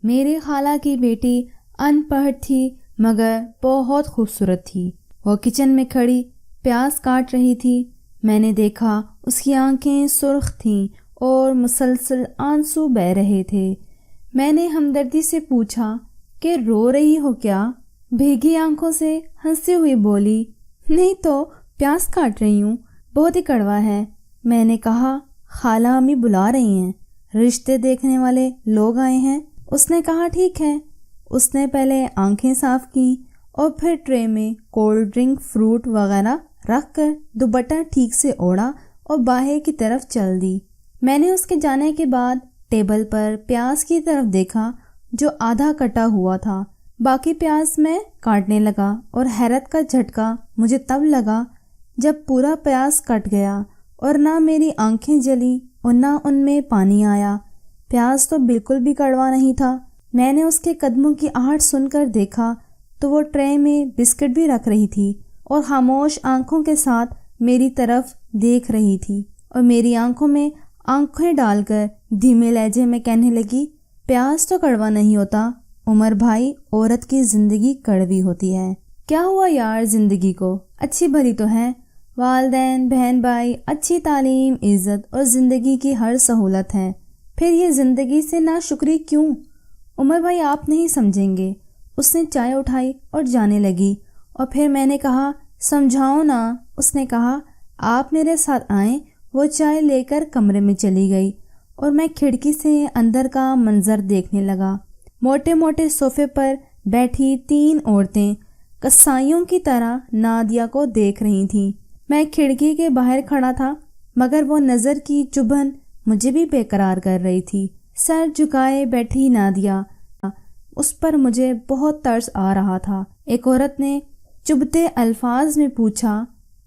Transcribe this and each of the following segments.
میری خالہ کی بیٹی ان پڑھ تھی مگر بہت خوبصورت تھی۔ وہ کچن میں کھڑی پیاز کاٹ رہی تھی۔ میں نے دیکھا اس کی آنکھیں سرخ تھیں اور مسلسل آنسو بہہ رہے تھے۔ میں نے ہمدردی سے پوچھا کہ رو رہی ہو کیا؟ بھیگی آنکھوں سے ہنسی ہوئی بولی، نہیں تو پیاز کاٹ رہی ہوں، بہت ہی کڑوا ہے۔ میں نے کہا خالہ امی بلا رہی ہیں، رشتے دیکھنے والے لوگ آئے ہیں۔ اس نے کہا ٹھیک ہے۔ اس نے پہلے آنکھیں صاف کیں اور پھر ٹرے میں کولڈ ڈرنک، فروٹ وغیرہ رکھ کر دوپٹہ ٹھیک سے اوڑھا اور باہر کی طرف چل دی۔ میں نے اس کے جانے کے بعد ٹیبل پر پیاز کی طرف دیکھا جو آدھا کٹا ہوا تھا۔ باقی پیاز میں کاٹنے لگا اور حیرت کا جھٹکا مجھے تب لگا جب پورا پیاز کٹ گیا اور نہ میری آنکھیں جلی اور نہ ان میں پانی آیا۔ پیاز تو بالکل بھی کڑوا نہیں تھا۔ میں نے اس کے قدموں کی آہٹ سن کر دیکھا تو وہ ٹرے میں بسکٹ بھی رکھ رہی تھی اور خاموش آنکھوں کے ساتھ میری طرف دیکھ رہی تھی اور میری آنکھوں میں آنکھیں ڈال کر دھیمے لہجے میں کہنے لگی، پیاز تو کڑوا نہیں ہوتا عمر بھائی، عورت کی زندگی کڑوی ہوتی ہے۔ کیا ہوا یار، زندگی کو اچھی بھلی تو ہے، والدین، بہن بھائی، اچھی تعلیم، عزت اور زندگی کی ہر سہولت ہے، پھر یہ زندگی سے ناشکری کیوں؟ عمر بھائی آپ نہیں سمجھیں گے۔ اس نے چائے اٹھائی اور جانے لگی اور پھر میں نے کہا سمجھاؤ نا۔ اس نے کہا آپ میرے ساتھ آئیں۔ وہ چائے لے کر کمرے میں چلی گئی اور میں کھڑکی سے اندر کا منظر دیکھنے لگا۔ موٹے موٹے صوفے پر بیٹھی 3 عورتیں قصائیوں کی طرح نادیہ کو دیکھ رہی تھیں۔ میں کھڑکی کے باہر کھڑا تھا مگر وہ نظر کی چبھن مجھے بھی بے قرار کر رہی تھی۔ سر جھکائے بیٹھی نادیہ، اس پر مجھے بہت ترس آ رہا تھا۔ ایک عورت نے چبھتے الفاظ میں پوچھا،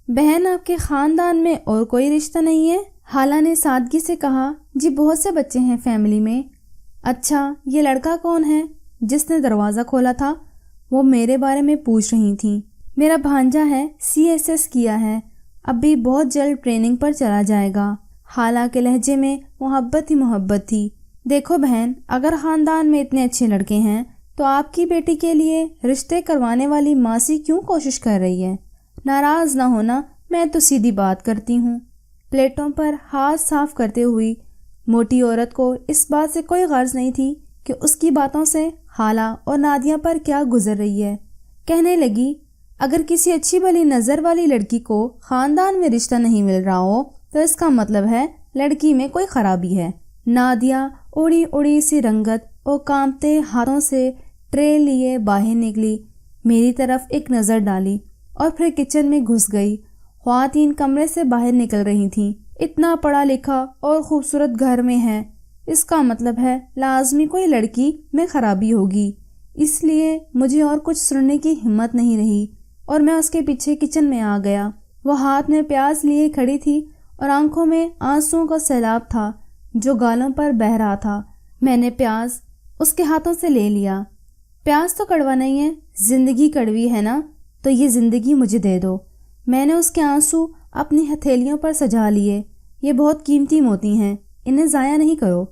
بہن آپ کے خاندان میں اور کوئی رشتہ نہیں ہے؟ خالہ نے سادگی سے کہا، جی بہت سے بچے ہیں فیملی میں۔ اچھا یہ لڑکا کون ہے جس نے دروازہ کھولا تھا؟ وہ میرے بارے میں پوچھ رہی تھیں۔ میرا بھانجا ہے، CSS کیا ہے، اب بھی بہت جلد ٹریننگ پر چلا جائے گا۔ خالہ کے لہجے میں محبت ہی محبت تھی۔ دیکھو بہن، اگر خاندان میں اتنے اچھے لڑکے ہیں تو آپ کی بیٹی کے لیے رشتے کروانے والی ماسی کیوں کوشش کر رہی ہے؟ ناراض نہ ہونا، میں تو سیدھی بات کرتی ہوں۔ پلیٹوں پر ہاتھ صاف کرتے ہوئی موٹی عورت کو اس بات سے کوئی غرض نہیں تھی کہ اس کی باتوں سے خالہ اور نادیہ پر کیا گزر رہی ہے۔ کہنے لگی، اگر کسی اچھی بھلی نظر والی لڑکی کو خاندان میں رشتہ نہیں مل رہا ہو تو اس کا مطلب ہے لڑکی میں کوئی خرابی ہے۔ نادیہ اڑی اڑی سی رنگت اور کانپتے ہاتھوں سے ٹرے لیے باہر نکلی، میری طرف ایک نظر ڈالی اور پھر کچن میں گھس گئی۔ خواتین کمرے سے باہر نکل رہی تھیں۔ اتنا پڑھا لکھا اور خوبصورت گھر میں ہے، اس کا مطلب ہے لازمی کوئی لڑکی میں خرابی ہوگی۔ اس لیے مجھے اور کچھ سننے کی ہمت نہیں رہی اور میں اس کے پیچھے کچن میں آ گیا۔ وہ ہاتھ میں پیاز لیے کھڑی تھی اور آنکھوں میں آنسوؤں کا سیلاب تھا جو گالوں پر بہہ رہا تھا۔ میں نے پیاز اس کے ہاتھوں سے لے لیا۔ پیاز تو کڑوا نہیں ہے، زندگی کڑوی ہے نا، تو یہ زندگی مجھے دے دو۔ میں نے اس کے آنسو اپنی ہتھیلیوں پر سجا لیے۔ یہ بہت قیمتی موتی ہیں، انہیں ضائع نہیں کرو۔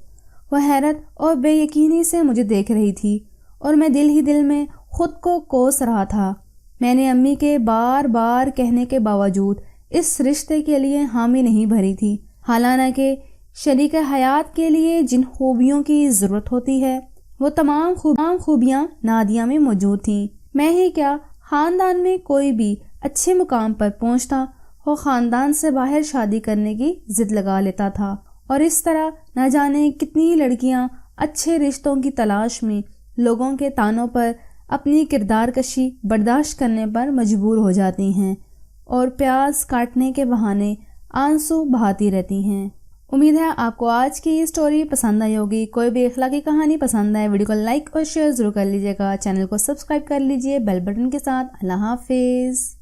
وہ حیرت اور بے یقینی سے مجھے دیکھ رہی تھی اور میں دل ہی دل میں خود کو کوس رہا تھا۔ میں نے امی کے بار بار کہنے کے باوجود اس رشتے کے لیے حامی نہیں بھری تھی، حالانہ کہ شریک حیات کے لیے جن خوبیوں کی ضرورت ہوتی ہے وہ تمام خوبیاں نادیہ میں موجود تھیں۔ میں ہی کیا، خاندان میں کوئی بھی اچھے مقام پر پہنچتا وہ خاندان سے باہر شادی کرنے کی ضد لگا لیتا تھا اور اس طرح نہ جانے کتنی لڑکیاں اچھے رشتوں کی تلاش میں لوگوں کے طعنوں پر اپنی کردار کشی برداشت کرنے پر مجبور ہو جاتی ہیں اور پیاز کاٹنے کے بہانے آنسو بہاتی رہتی ہیں۔ امید ہے آپ کو آج کی یہ سٹوری پسند آئی ہوگی۔ کوئی بھی اخلاقی کہانی پسند آئے ویڈیو کو لائک اور شیئر ضرور کر لیجیے گا، چینل کو سبسکرائب کر لیجیے بیل بٹن کے ساتھ۔ اللہ حافظ۔